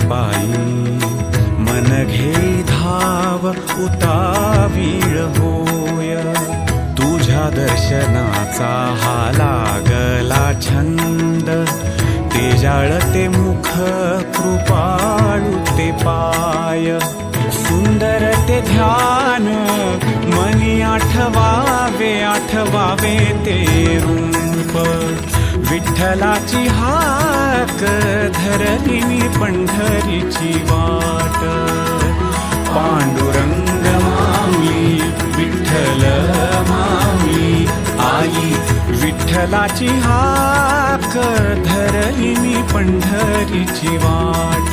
पायी मन घे धाव उतावीळ होय तुझ्या दर्शनाचा हा लागला छंद ते जाळते मुख कृपाळू ते पाय सुंदर ते ध्यान मनी आठवावे आठवावे ते रूप विठ्ठलाची हाक धरली मी पंढरीची वाट पांडुरंग माऊली विठ्ठल माऊली आई विठ्ठलाची हाक धरली मी पंढरीची वाट